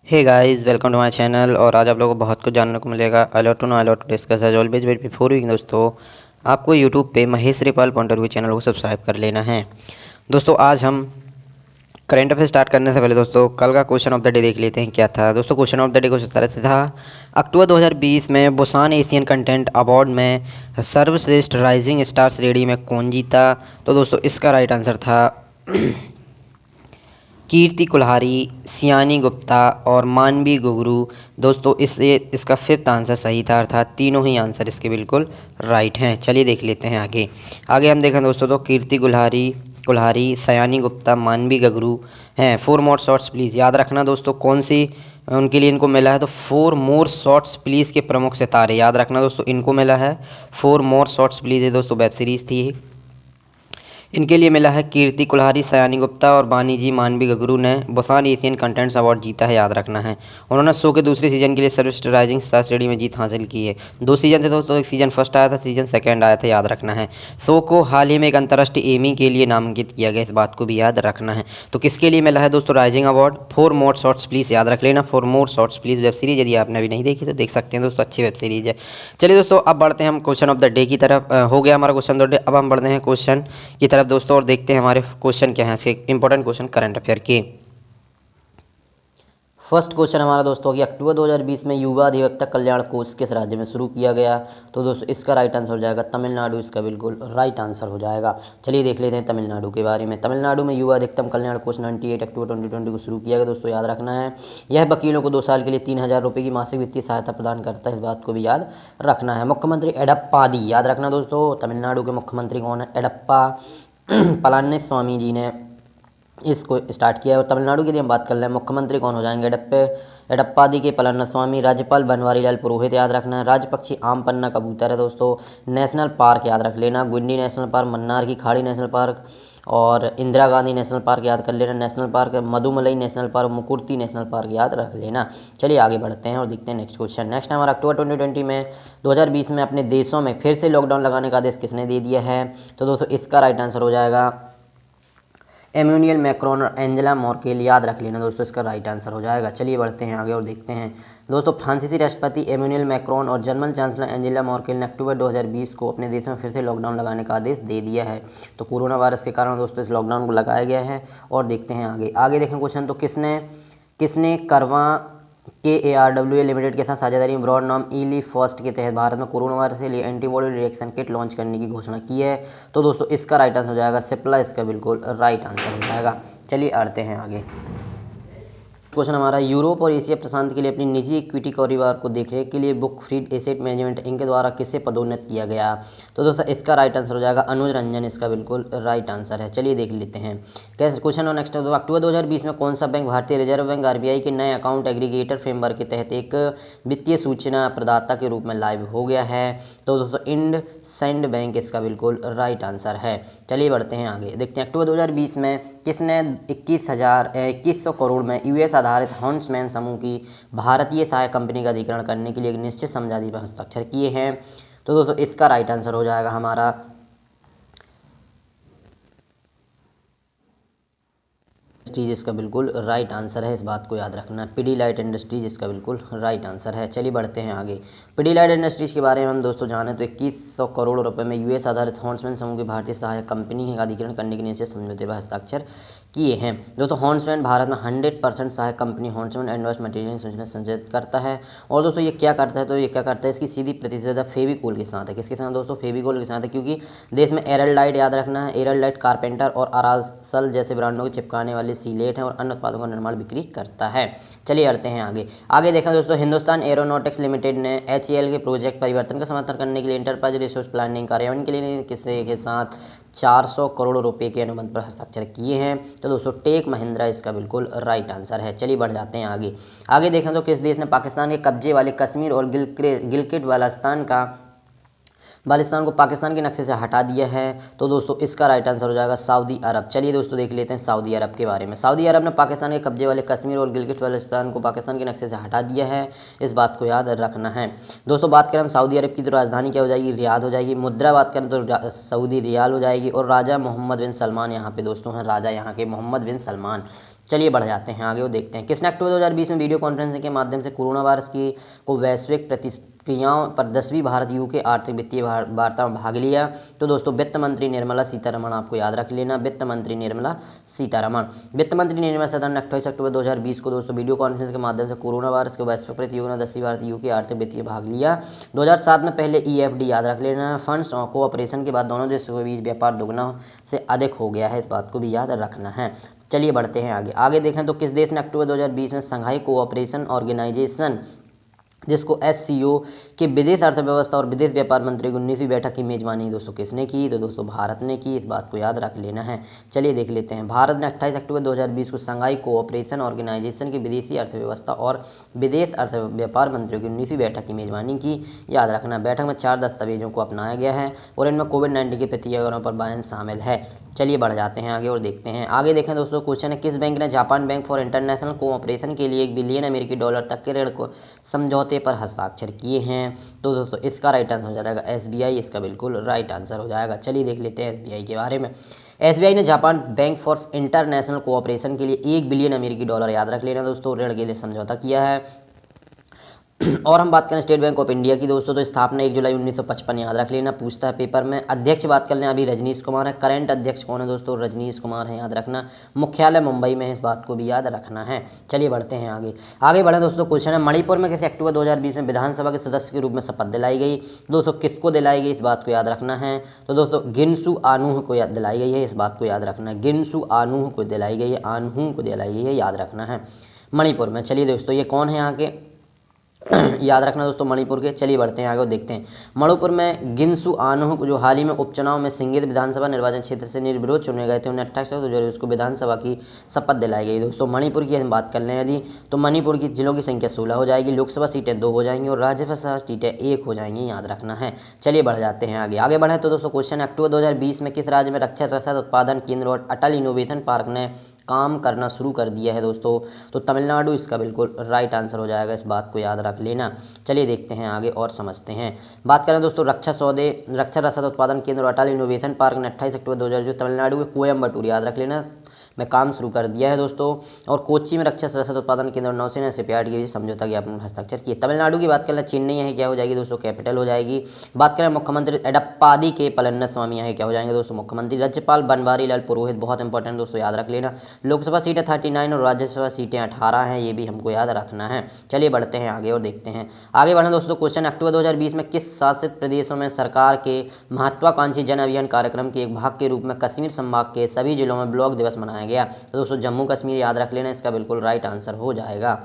Hey guys, welcome to my channel. और आज आप लोगों को बहुत कुछ जानने को मिलेगा। A lot to know, a lot to discuss as always. But before we दोस्तों, आपको यूट्यूब पे Mahesh Ripal point of view channel को सब्सक्राइब कर लेना है। दोस्तों, आज हम करंट अफेयर स्टार्ट करने से पहले दोस्तों कल का क्वेश्चन ऑफ द डे देख लेते हैं क्या था। दोस्तों, क्वेश्चन ऑफ द डे कुछ इस तरह से था। अक्टूबर 2020 में बुसान एशियन कंटेंट अवार्ड में सर्वश्रेष्ठ राइजिंग स्टार श्रेणी में कौन जीता? तो दोस्तों, इसका राइट आंसर था कीर्ति कुल्हारी, सियानी गुप्ता और मानवी गुगरू। दोस्तों, इसका फिफ्थ आंसर सही था, अर्थात तीनों ही आंसर इसके बिल्कुल राइट हैं। चलिए देख लेते हैं आगे। आगे हम देखें दोस्तों तो कीर्ति कुल्हारी, सयानी गुप्ता, मानवी गुगरू हैं। फोर मोर शॉट्स प्लीज़, याद रखना दोस्तों कौन सी उनके लिए इनको मिला है। तो फोर मोर शॉट्स प्लीज़ के प्रमुख सितारे, याद रखना दोस्तों इनको मिला है फोर मोर शॉट्स प्लीज़। ये दोस्तों वेब सीरीज़ थी। इनके लिए मिला है कीर्ति कुल्हारी, सयानी गुप्ता और बानी जी मानवी गगरू ने बुसान एशियन कंटेंट्स अवार्ड जीता है, याद रखना है। उन्होंने शो के दूसरे सीजन के लिए सर्वश्रेष्ठ राइजिंग स्टार श्रेणी में जीत हासिल की है। दो सीजन थे दोस्तों, एक सीजन फर्स्ट आया था, सीजन सेकंड आया था, याद रखना है। शो को हाल ही में एक अंतर्राष्ट्रीय एमी के लिए नामांकित किया गया, इस बात को भी याद रखना है। तो किसके लिए मिला है दोस्तों rising award? Four more shots please, याद रख लेना four more shots please web series. यदि आपने अभी नहीं देखी तो देख सकते हैं दोस्तों, अच्छी वेब सीरीज है। चलिए दोस्तों, अब बढ़ते हैं हम क्वेश्चन ऑफ द डे की तरफ। हो गया हमारा क्वेश्चन ऑफ द डे। अब हम बढ़ते हैं क्वेश्चन की तरफ दोस्तों और देखते हैं हमारे क्वेश्चन क्या हैं, इसके इंपॉर्टेंट क्वेश्चन करंट अफेयर के। फर्स्ट क्वेश्चन हमारा दोस्तों कि अक्टूबर 2020 में युवा अधिवक्ता कल्याण कोष किस राज्य में शुरू किया गया? तो दोस्तों इसका राइट आंसर हो जाएगा तमिलनाडु, इसका बिल्कुल राइट आंसर हो जाएगा। चलिए देख लेते हैं तमिलनाडु के बारे में। तमिलनाडु में युवा अधिकतम कल्याण कोष 98 अक्टूबर 2020 को शुरू किया गया दोस्तों, याद रखना है। यह वकीलों को 2 साल के लिए 3,000 रुपये की मासिक वित्तीय सहायता प्रदान करता है, इस बात को भी याद रखना है। मुख्यमंत्री एडप्पादी, याद रखना दोस्तों तमिलनाडु के मुख्यमंत्री कौन है? एडप्पा पलानिस्वामी जी ने इसको स्टार्ट किया है। और तमिलनाडु की यदि हम बात कर लें, मुख्यमंत्री कौन हो जाएंगे? एडप्पादी के पलानिस्वामी। राज्यपाल बनवारीलाल पुरोहित, याद रखना है। राजपक्षी आम पन्ना कबूतर है दोस्तों। नेशनल पार्क याद रख लेना, गुंडी नेशनल पार्क, मन्नार की खाड़ी नेशनल पार्क और इंदिरा गांधी नेशनल पार्क याद कर लेना national park. Mudumalai national park, Mukurthi national park याद रख लेना। चलिए आगे बढ़ते हैं और देखते हैं नेक्स्ट क्वेश्चन। नेक्स्ट हमारा अक्टूबर 2020 में 2020 में अपने देशों में फिर से लॉकडाउन लगाने का आदेश किसने दे दिया है? तो दोस्तों इसका राइट आंसर हो जाएगा एम्यूनियल मैक्रोन और एंजेला मर्केल, याद रख लेना दोस्तों इसका राइट आंसर हो जाएगा। चलिए बढ़ते हैं आगे और देखते हैं दोस्तों। फ्रांसीसी राष्ट्रपति एम्यूनियल मैक्रोन और जर्मन चांसलर एंजेला मर्केल ने अक्टूबर 2020 को अपने देश में फिर से लॉकडाउन लगाने का आदेश दे दिया है। तो कोरोना वायरस के कारण दोस्तों इस लॉकडाउन को लगाया गया है। और देखते हैं आगे देखें क्वेश्चन। तो किसने किसने करवा KARWA लिमिटेड के साथ साझेदारी में ब्रॉड नाम ईली फर्स्ट के तहत भारत में कोरोना वायरस के लिए एंटीबॉडी डिटेक्शन किट लॉन्च करने की घोषणा की है? तो दोस्तों इसका राइट आंसर हो जाएगा सिप्ला, इसका बिल्कुल राइट आंसर हो जाएगा। चलिए आते हैं आगे। क्वेश्चन हमारा, यूरोप और एशिया प्रशांत के लिए अपनी निजी इक्विटी कारोबार को देखरेख के लिए बुक फ्रीड एसेट मैनेजमेंट इनके द्वारा किसे पदोन्नत किया गया? तो दोस्तों इसका राइट आंसर हो जाएगा अनुज रंजन, इसका बिल्कुल राइट आंसर है। चलिए देख लेते हैं कैसे क्वेश्चन। और नेक्स्ट अक्टूबर 2020 में कौन सा बैंक भारतीय रिजर्व बैंक RBI के नए अकाउंट एग्रीगेटर फ्रेमवर्क के तहत एक वित्तीय सूचना प्रदाता के रूप में लाइव हो गया है? तो दोस्तों इंडसइंड बैंक इसका बिल्कुल राइट आंसर है। चलिए बढ़ते हैं आगे, देखते हैं अक्टूबर 2020 में किसने 21,000 करोड़ में US आधारित हॉन्समैन समूह की भारतीय सहायक कंपनी का अधिग्रहण करने के लिए एक निश्चित समझौते पर हस्ताक्षर किए हैं? तो दोस्तों इसका राइट आंसर हो जाएगा हमारा इंडस्ट्रीज, इसका बिल्कुल राइट आंसर है, इस बात को याद रखना। पिडीलाइट इंडस्ट्रीज इसका बिल्कुल राइट आंसर है। चलिए बढ़ते हैं आगे। पिडीलाइट इंडस्ट्रीज के बारे में हम दोस्तों जानें तो 2100 करोड़ रुपए में US आधारित हॉन्समैन समूह की भारतीय सहायक कंपनी का अधिग्रहण करने के निश्चित समझौते पर हस्ताक्षर किए हैं। दोस्तों हॉन्समैन भारत में 100% सहायक कंपनी हॉन्समैन एडवांस मटेरियल सूचना संचालित करता है। और दोस्तों ये क्या करता है? तो ये क्या करता है, इसकी सीधी प्रतिस्पर्धा फेविकोल के साथ है। किसके साथ दोस्तों? फेविकोल के साथ है, क्योंकि देश में एरलडाइट, याद रखना है, एरलडाइट, कारपेंटर और अरासल जैसे ब्रांडों को चिपकाने वाले सीलेट हैं और अन्य उत्पादों का निर्माण बिक्री करता है। चलिए बढ़ते हैं आगे देखें दोस्तों। हिंदुस्तान एरोनॉटिक्स लिमिटेड ने HAL के प्रोजेक्ट परिवर्तन का समर्थन करने के लिए इंटरप्राइज रिसोर्स प्लानिंग कार्यान्वयन के लिए किसी के साथ 400 करोड़ रुपए के अनुबंध पर हस्ताक्षर किए हैं? तो दोस्तों टेक महिंद्रा इसका बिल्कुल राइट आंसर है। चलिए बढ़ जाते हैं आगे देखें तो किस देश ने पाकिस्तान के कब्जे वाले कश्मीर और गिलगिट बाल्टिस्तान को पाकिस्तान के नक्शे से हटा दिया है? तो दोस्तों इसका राइट आंसर हो जाएगा सऊदी अरब। चलिए दोस्तों देख लेते हैं सऊदी अरब के बारे में। सऊदी अरब ने पाकिस्तान के कब्जे वाले कश्मीर और गिलगिट बाल्टिस्तान को पाकिस्तान के नक्शे से हटा दिया है, इस बात को याद रखना है। दोस्तों बात करें हम सऊदी अरब की तो राजधानी क्या हो जाएगी? रियाद हो जाएगी। मुद्रा बात करें तो सऊदी रियाल हो जाएगी। और राजा मोहम्मद बिन सलमान यहाँ पे दोस्तों हैं, राजा यहाँ के मोहम्मद बिन सलमान। चलिए बढ़ जाते हैं आगे और देखते हैं किसने अक्टूबर 2020 में वीडियो कॉन्फ्रेंसिंग के माध्यम से कोरोना वायरस की को वैश्विक प्रतिक्रियाओं पर 10वीं भारत यूके आर्थिक वित्तीय वार्ता में भाग लिया। तो दोस्तों वित्त मंत्री निर्मला सीतारमण, आपको याद रख लेना, वित्त मंत्री निर्मला सीतारमण। वित्त मंत्री निर्मला सीतारमण ने 28 अक्टूबर 2020 को दोस्तों वीडियो कॉन्फ्रेंस के माध्यम से कोरोना वायरस के वैश्विक प्रतियोगिता में 10वीं भारत यूके आर्थिक वित्तीय भाग लिया। 2007 में पहले EFD याद रख लेना, फंड्स कोऑपरेशन के बाद दोनों देशों के बीच व्यापार दुगना से अधिक हो गया है, इस बात को भी याद रखना है। चलिए बढ़ते हैं आगे देखें तो किस देश ने अक्टूबर 2020 में संघाई कोऑपरेशन ऑर्गेनाइजेशन जिसको SCO के विदेश अर्थव्यवस्था और विदेश व्यापार मंत्री की 19वीं बैठक की मेजबानी दोस्तों किसने की? तो दोस्तों भारत ने की, इस बात को याद रख लेना है। चलिए देख लेते हैं। भारत ने 28 अक्टूबर 2020 को संघाई कोऑपरेशन ऑर्गेनाइजेशन की विदेशी अर्थव्यवस्था और विदेश अर्थ व्यापार मंत्रियों की 19वीं बैठक की मेजबानी की। याद रखना, बैठक में 4 दस्तावेजों को अपनाया गया है और इनमें कोविड-19 के प्रतिक्रियाओं पर बयान शामिल है। चलिए बढ़ जाते हैं आगे और देखते हैं। आगे देखें दोस्तों, क्वेश्चन है किस बैंक ने Japan bank for international cooperation के लिए $1 बिलियन तक के ऋण को समझौते पर हस्ताक्षर किए हैं? तो दोस्तों इसका राइट आंसर हो जाएगा SBI, इसका बिल्कुल राइट आंसर हो जाएगा। चलिए देख लेते हैं SBI के बारे में। SBI ने Japan bank for international cooperation के लिए $1 बिलियन याद रख लेना दोस्तों ऋण के लिए समझौता किया है। और हम बात करें स्टेट बैंक ऑफ इंडिया की दोस्तों, तो स्थापना 1 जुलाई 1955 याद रख लेना, पूछता है पेपर में। अध्यक्ष बात कर लें अभी रजनीश कुमार है, करंट अध्यक्ष कौन है दोस्तों? रजनीश कुमार है, याद रखना। मुख्यालय मुंबई में है, इस बात को भी याद रखना है। चलिए बढ़ते हैं आगे बढ़े दोस्तों। क्वेश्चन है मणिपुर में किसे अक्टूबर 2020 में विधानसभा के सदस्य के रूप में शपथ दिलाई गई? दोस्तों किसको दिलाई गई, इस बात को याद रखना है। तो दोस्तों गिनसू आनूह को दिलाई गई है, इस बात को याद रखना है। गिनसू आनूह को दिलाई गई है, आनहू को दिलाई गई है, याद रखना है मणिपुर में। चलिए दोस्तों ये कौन है यहाँ के याद रखना दोस्तों मणिपुर के। चलिए बढ़ते हैं आगे और देखते हैं। मणिपुर में गिनसू आनहू को जो हाल ही में उपचुनाव में सिंगित विधानसभा निर्वाचन क्षेत्र से निर्विरोध चुने गए थे, उन्हें 28 अक्टूबर 2020 को विधानसभा की शपथ दिलाई गई। दोस्तों मणिपुर की हम बात कर लें यदि, तो मणिपुर की जिलों की संख्या 16 हो जाएगी, लोकसभा सीटें 2 हो जाएंगी और राज्यसभा सीटें 1 हो जाएंगी, याद रखना है। चलिए बढ़ जाते हैं आगे बढ़े तो दोस्तों क्वेश्चन है अक्टूबर 2020 में किस राज्य में रक्षा रसद उत्पादन केंद्र और अटल इनोवेशन पार्क ने काम करना शुरू कर दिया है दोस्तों? तो तमिलनाडु इसका बिल्कुल राइट आंसर हो जाएगा, इस बात को याद रख लेना। चलिए देखते हैं आगे और समझते हैं। बात करें दोस्तों रक्षा रसद उत्पादन केंद्र और अटल इनोवेशन पार्क ने 28 अक्टूबर 2020 तमिलनाडु के कोयम्बटूर, याद रख लेना, में काम शुरू कर दिया है दोस्तों। और कोच्चि में रक्षा रसद उत्पादन केंद्र और नौसेना शिपयार्ड के बीच समझौता ज्ञापन में हस्ताक्षर किए। तमिलनाडु की बात करें चेन्नई है क्या हो जाएगी दोस्तों? कैपिटल हो जाएगी। बात करें मुख्यमंत्री एडप्पादी के पलनिस्वामी है क्या हो जाएंगे दोस्तों? मुख्यमंत्री। राज्यपाल बनवारी लाल पुरोहित, बहुत इंपॉर्टेंट दोस्तों, याद रख लेना। लोकसभा सीटें 39 और राज्यसभा सीटें 18 हैं, ये भी हमको याद रखना है। चलिए बढ़ते हैं आगे और देखते हैं। आगे बढ़े दोस्तों क्वेश्चन अक्टूबर 2020 में किस शासित प्रदेशों में सरकार के महत्वाकांक्षी जन अभियान कार्यक्रम के एक भाग के रूप में कश्मीर संभाग के सभी जिलों में ब्लॉक दिवस मनाया गया? तो दोस्तों जम्मू कश्मीर, याद रख लेना, इसका बिल्कुल राइट आंसर हो जाएगा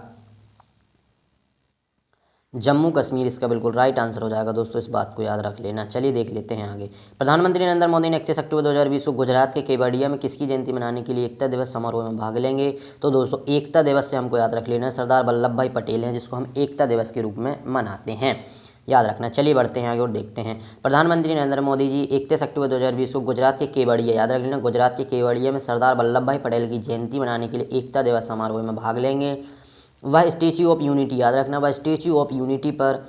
जम्मू कश्मीर, इसका बिल्कुल राइट आंसर हो जाएगा दोस्तों, इस बात को याद रख लेना। चलिए देख लेते हैं आगे। प्रधानमंत्री नरेंद्र मोदी ने 31 अक्टूबर 2020 को गुजरात के केवड़िया में किसकी जयंती मनाने के लिए एकता दिवस समारोह में भाग लेंगे? तो दोस्तों एकता दिवस से हमको याद रख लेना सरदार वल्लभ भाई पटेल हैं, जिसको हम एकता दिवस के रूप में मनाते हैं, याद रखना। चलिए बढ़ते हैं आगे और देखते हैं। प्रधानमंत्री नरेंद्र मोदी जी 31 अक्टूबर 2020 को गुजरात के केवड़िया, याद रख लेना, गुजरात के केवड़िया में सरदार वल्लभ भाई पटेल की जयंती मनाने के लिए एकता दिवस समारोह में भाग लेंगे। वह स्टैच्यू ऑफ यूनिटी, याद रखना, वह स्टैच्यू ऑफ यूनिटी पर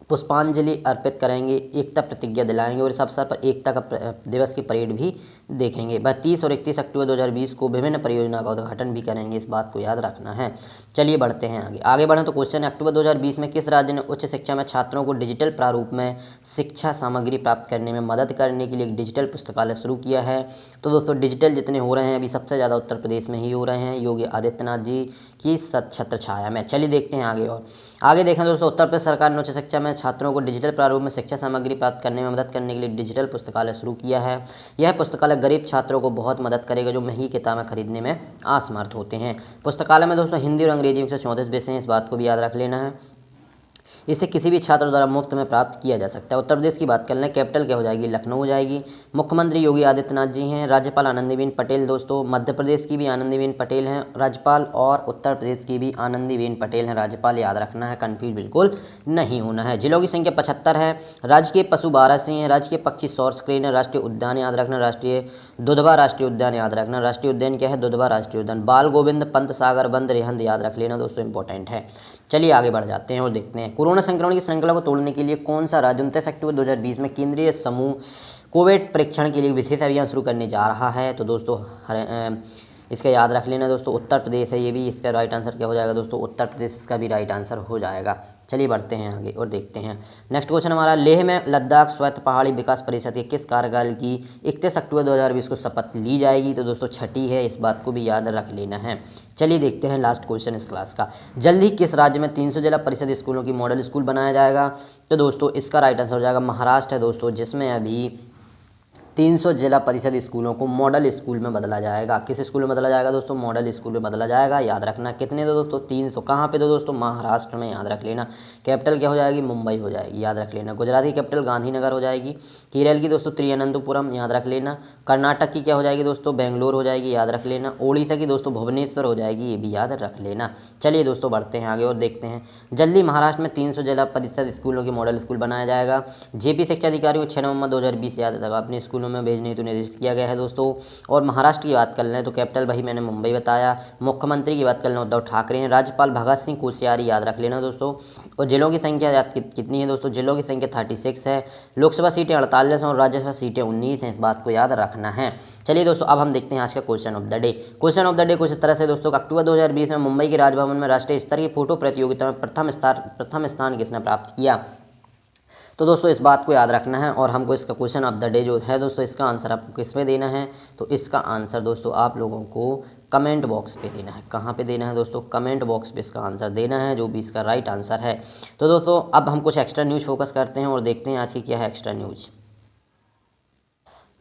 पुष्पांजलि अर्पित करेंगे, एकता प्रतिज्ञा दिलाएंगे और इस अवसर पर एकता का दिवस की परेड भी देखेंगे। वह 30 और 31 अक्टूबर 2020 को विभिन्न परियोजना का उद्घाटन भी करेंगे, इस बात को याद रखना है। चलिए बढ़ते हैं आगे बढ़ें तो क्वेश्चन है अक्टूबर 2020 में किस राज्य ने उच्च शिक्षा में छात्रों को डिजिटल प्रारूप में शिक्षा सामग्री प्राप्त करने में मदद करने के लिए एक डिजिटल पुस्तकालय शुरू किया है? तो दोस्तों डिजिटल जितने हो रहे हैं अभी सबसे ज़्यादा उत्तर प्रदेश में ही हो रहे हैं, योगी आदित्यनाथ जी की छत्र छाया में। चलिए देखते हैं आगे और आगे देखें दोस्तों। उत्तर प्रदेश सरकार ने उच्च शिक्षा में छात्रों को डिजिटल प्रारूप में शिक्षा सामग्री प्राप्त करने में मदद करने के लिए डिजिटल पुस्तकालय शुरू किया है। यह पुस्तकालय गरीब छात्रों को बहुत मदद करेगा जो महंगी किताबें खरीदने में असमर्थ होते हैं। पुस्तकालय में दोस्तों हिंदी और अंग्रेजी में 134 विषय हैं, इस बात को भी याद रख लेना है। इसे किसी भी छात्र द्वारा मुफ्त में प्राप्त किया जा सकता है। उत्तर प्रदेश की बात कर लें, कैपिटल क्या हो जाएगी? लखनऊ हो जाएगी। मुख्यमंत्री योगी आदित्यनाथ जी हैं। राज्यपाल आनंदीबेन पटेल दोस्तों, मध्य प्रदेश की भी आनंदीबेन पटेल हैं राज्यपाल, और उत्तर प्रदेश की भी आनंदीबेन पटेल हैं राज्यपाल, याद रखना है, कन्फ्यूज बिल्कुल नहीं होना है। जिलों की संख्या 75 है। राज्य के पशु 12 से हैं। राज्य के पक्षी सौर स्क्रीन है। राष्ट्रीय उद्यान याद रखना, राष्ट्रीय दुधवा राष्ट्रीय उद्यान याद रखना, राष्ट्रीय उद्यान क्या है? दुधवा राष्ट्रीय उद्यान। बाल गोविंद पंत सागर बंद रेहंद याद रख लेना दोस्तों, इंपॉर्टेंट है। चलिए आगे बढ़ जाते हैं और देखते हैं। कोरोना संक्रमण की श्रृंखला को तोड़ने के लिए कौन सा राज्य 29 अक्टूबर 2020 में केंद्रीय समूह कोविड परीक्षण के लिए विशेष अभियान शुरू करने जा रहा है? तो दोस्तों इसका याद रख लेना दोस्तों, उत्तर प्रदेश है ये भी, इसका राइट आंसर क्या हो जाएगा दोस्तों, उत्तर प्रदेश इसका भी राइट आंसर हो जाएगा। चलिए बढ़ते हैं आगे और देखते हैं। नेक्स्ट क्वेश्चन हमारा, लेह में लद्दाख स्वायत्त पहाड़ी विकास परिषद के किस कार्यकाल की 31 अक्टूबर 2020 को शपथ ली जाएगी? तो दोस्तों छठी है, इस बात को भी याद रख लेना है। चलिए देखते हैं लास्ट क्वेश्चन इस क्लास का, जल्द ही किस राज्य में 300 जिला परिषद स्कूलों की मॉडल स्कूल बनाया जाएगा? तो दोस्तों इसका राइट आंसर हो जाएगा महाराष्ट्र है दोस्तों, जिसमें अभी 300 जिला परिषद स्कूलों को मॉडल स्कूल में बदला जाएगा। किस स्कूल में बदला जाएगा दोस्तों? मॉडल स्कूल में बदला जाएगा। याद रखना कितने तो दोस्तों 300, कहाँ पे तो दोस्तों महाराष्ट्र में, याद रख लेना। कैपिटल क्या हो जाएगी? मुंबई हो जाएगी, याद रख लेना। गुजरात की कैपिटल गांधीनगर हो जाएगी। केरल की दोस्तों तिरुवनंतपुरम, याद रख लेना। कर्नाटक की क्या हो जाएगी दोस्तों? बेंगलोर हो जाएगी, याद रख लेना। ओडिशा की दोस्तों भुवनेश्वर हो जाएगी, ये भी याद रख लेना। चलिए दोस्तों बढ़ते हैं आगे और देखते हैं, जल्दी महाराष्ट्र में 300 जिला परिषद स्कूलों की मॉडल स्कूल बनाया जाएगा। जेपी शिक्षा अधिकारी को 6 नवंबर 2020 याद तक अपने स्कूलों में भेजने हेतु निर्देशित किया गया है दोस्तों। और महाराष्ट्र की बात कर लें तो कैपिटल भाई मैंने मुंबई बताया। मुख्यमंत्री की बात कर लें उद्धव ठाकरे हैं। राज्यपाल भगत सिंह कोश्यारी, याद रख लेना दोस्तों। और जिलों की संख्या याद कितनी है दोस्तों? जिलों की संख्या 36 है। लोकसभा सीटें 48 हैं और राज्यसभा सीटें 19 हैं, इस बात को याद रखना है। चलिए दोस्तों अब हम देखते हैं आज का question of the day. Question of the day कुछ इस तरह से दोस्तों, अक्टूबर 2020 में मुंबई के राजभवन में राष्ट्रीय स्तर की फोटो प्रतियोगिता में प्रथम स्थान किसने प्राप्त किया? तो दोस्तों इस बात को याद रखना है और हमको इसका क्वेश्चन ऑफ द डे जो है दोस्तों, इसका आंसर आपको किस पे देना है? तो इसका आंसर दोस्तों आप लोगों को कमेंट बॉक्स पे देना है। कहाँ पे देना है दोस्तों? कमेंट बॉक्स पे इसका आंसर देना है, जो भी इसका राइट आंसर है। तो दोस्तों अब हम कुछ एक्स्ट्रा न्यूज़ फोकस करते हैं और देखते हैं आज की क्या है एक्स्ट्रा न्यूज़।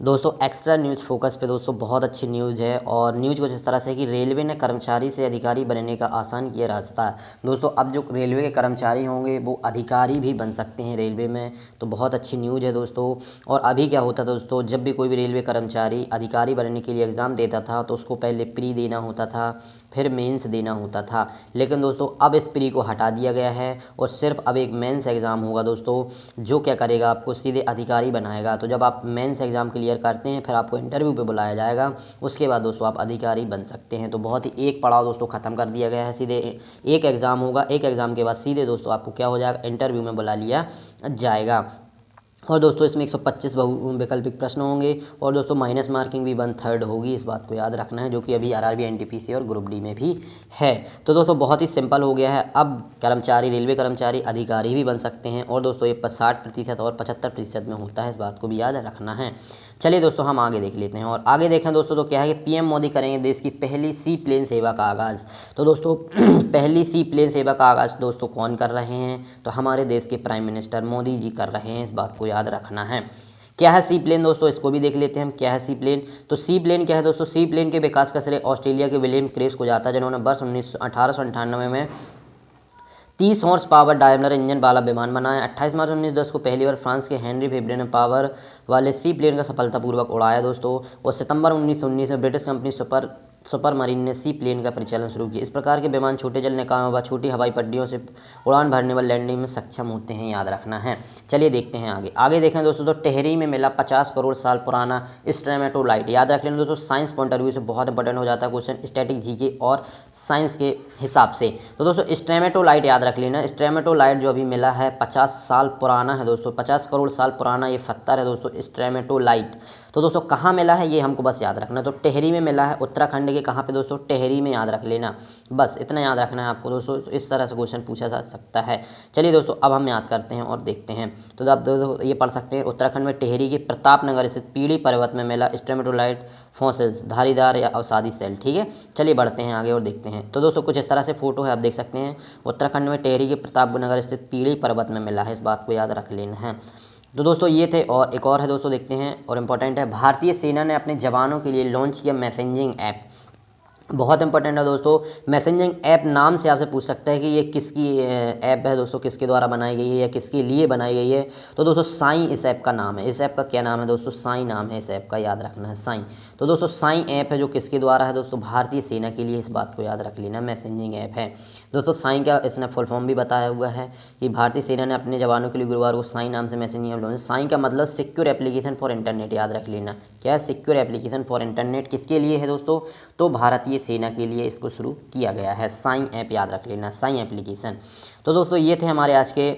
दोस्तों एक्स्ट्रा न्यूज़ फोकस पे दोस्तों बहुत अच्छी न्यूज़ है, और न्यूज़ कुछ इस तरह से कि रेलवे ने कर्मचारी से अधिकारी बनने का आसान किया रास्ता। दोस्तों अब जो रेलवे के कर्मचारी होंगे वो अधिकारी भी बन सकते हैं रेलवे में, तो बहुत अच्छी न्यूज़ है दोस्तों। और अभी क्या होता दोस्तों, जब भी कोई भी रेलवे कर्मचारी अधिकारी बनने के लिए एग्ज़ाम देता था तो उसको पहले प्री देना होता था, फिर मेंस देना होता था। लेकिन दोस्तों अब इस प्री को हटा दिया गया है और सिर्फ अब एक मेंस एग्ज़ाम होगा दोस्तों, जो क्या करेगा आपको सीधे अधिकारी बनाएगा। तो जब आप मेंस एग्ज़ाम क्लियर करते हैं फिर आपको इंटरव्यू पे बुलाया जाएगा, उसके बाद दोस्तों आप अधिकारी बन सकते हैं। तो बहुत ही एक पड़ाव दोस्तों ख़त्म कर दिया गया है, सीधे एक एग्ज़ाम होगा, एक एग्ज़ाम के बाद सीधे दोस्तों आपको क्या हो जाएगा, इंटरव्यू में बुला लिया जाएगा। और दोस्तों इसमें 125 वैकल्पिक प्रश्न होंगे और दोस्तों माइनस मार्किंग भी 1/3 होगी, इस बात को याद रखना है, जो कि अभी आरआरबी एनटीपीसी और ग्रुप डी में भी है। तो दोस्तों बहुत ही सिंपल हो गया है, अब कर्मचारी रेलवे कर्मचारी अधिकारी भी बन सकते हैं। और दोस्तों ये 60% और 75% में होता है, इस बात को भी याद रखना है। चलिए दोस्तों हम आगे देख लेते हैं, और आगे देखें दोस्तों तो क्या है कि पीएम मोदी करेंगे देश की पहली सी प्लेन सेवा का आगाज़। तो दोस्तों पहली सी प्लेन सेवा का आगाज़ दोस्तों कौन कर रहे हैं? तो हमारे देश के प्राइम मिनिस्टर मोदी जी कर रहे हैं, इस बात को याद रखना है। क्या है सी प्लेन दोस्तों, इसको भी देख लेते हैं हम, क्या है सी प्लेन। तो सी प्लेन क्या है दोस्तों? सी प्लेन के विकास का श्रेय ऑस्ट्रेलिया के विलियम क्रेस को जाता है, जिन्होंने वर्ष 1898 में 30 हॉर्स पावर डायमलर इंजन वाला विमान बनाया। 28 मार्च 1910 को पहली बार फ्रांस के हेनरी फेब्रे ने पावर वाले सी प्लेन का सफलतापूर्वक उड़ाया दोस्तों। और सितंबर 1919 में ब्रिटिश कंपनी सुपर मरीन ने सी प्लेन का परिचालन शुरू किया। इस प्रकार के विमान छोटे जल निकायों व छोटी हवाई पट्टियों से उड़ान भरने व लैंडिंग में सक्षम होते हैं, याद रखना है। चलिए देखते हैं आगे देखें दोस्तों तो टेहरी में मिला 50 करोड़ साल पुराना स्ट्रेमेटोलाइट। याद रख लेना दोस्तों, साइंस पॉइंट ऑफ व्यू से बहुत इंपॉर्टेंट हो जाता है क्वेश्चन, स्टैटिक जीके और साइंस के हिसाब से। तो दोस्तों स्ट्रेमेटोलाइट याद रख लेना, स्ट्रेमेटोलाइट जो अभी मिला है 50 साल पुराना है दोस्तों, 50 करोड़ साल पुराना ये पत्थर है दोस्तों स्ट्रेमेटोलाइट। तो दोस्तों कहाँ मिला है ये हमको बस याद रखना, तो टेहरी में मिला है, उत्तराखंड के कहाँ पे दोस्तों? टेहरी में, याद रख लेना, बस इतना याद रखना है आपको दोस्तों। तो इस तरह से क्वेश्चन पूछा जा सकता है। चलिए दोस्तों अब हम याद करते हैं और देखते हैं। तो आप दोस्तों ये पढ़ सकते हैं, उत्तराखंड में टेहरी के प्रतापनगर स्थित पीली पर्वत में मिला स्ट्रेमेटोलाइट फॉसिल्स, धारीदार या अवसादी सेल। ठीक है, चलिए बढ़ते हैं आगे और देखते हैं। तो दोस्तों कुछ इस तरह से फोटो है, आप देख सकते हैं, उत्तराखंड में टेहरी के प्रतापनगर स्थित पीली पर्वत में मिला है, इस बात को याद रख लेना है। तो दोस्तों ये थे, और एक और है दोस्तों, देखते हैं और इम्पोर्टेंट है, भारतीय सेना ने अपने जवानों के लिए लॉन्च किया मैसेजिंग ऐप। बहुत इंपॉर्टेंट है दोस्तों, मैसेजिंग ऐप नाम से आपसे पूछ सकता है कि ये किसकी ऐप है दोस्तों, किसके द्वारा बनाई गई है या किसके लिए बनाई गई है। तो दोस्तों साई इस ऐप का नाम है, इस ऐप का क्या नाम है दोस्तों? साई नाम है इस ऐप का, याद रखना है साई। तो दोस्तों साई ऐप है जो किसके द्वारा है दोस्तों? भारतीय सेना के लिए, इस बात को याद रख लेना, मैसेजिंग ऐप है दोस्तों। साई का इसने फुल फॉर्म भी बताया हुआ है कि भारतीय सेना ने अपने जवानों के लिए गुरुवार को साई नाम से मैसेजिंग ऐप लॉन्च। साई का मतलब सिक्योर एप्लीकेशन फॉर इंटरनेट, याद रख लेना, क्या है? Secure application for internet. किसके लिए है दोस्तों? तो भारतीय सेना के लिए इसको शुरू किया गया है, साई ऐप, याद रख लेना, साई एप्लीकेशन। तो दोस्तों ये थे हमारे आज के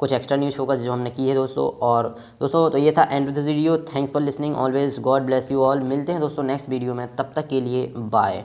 कुछ एक्स्ट्रा न्यूज़ फोकस जो हमने की है दोस्तों। और दोस्तों तो ये था end of the video. Thanks for listening, always God bless you all. मिलते हैं दोस्तों नेक्स्ट वीडियो में, तब तक के लिए बाय।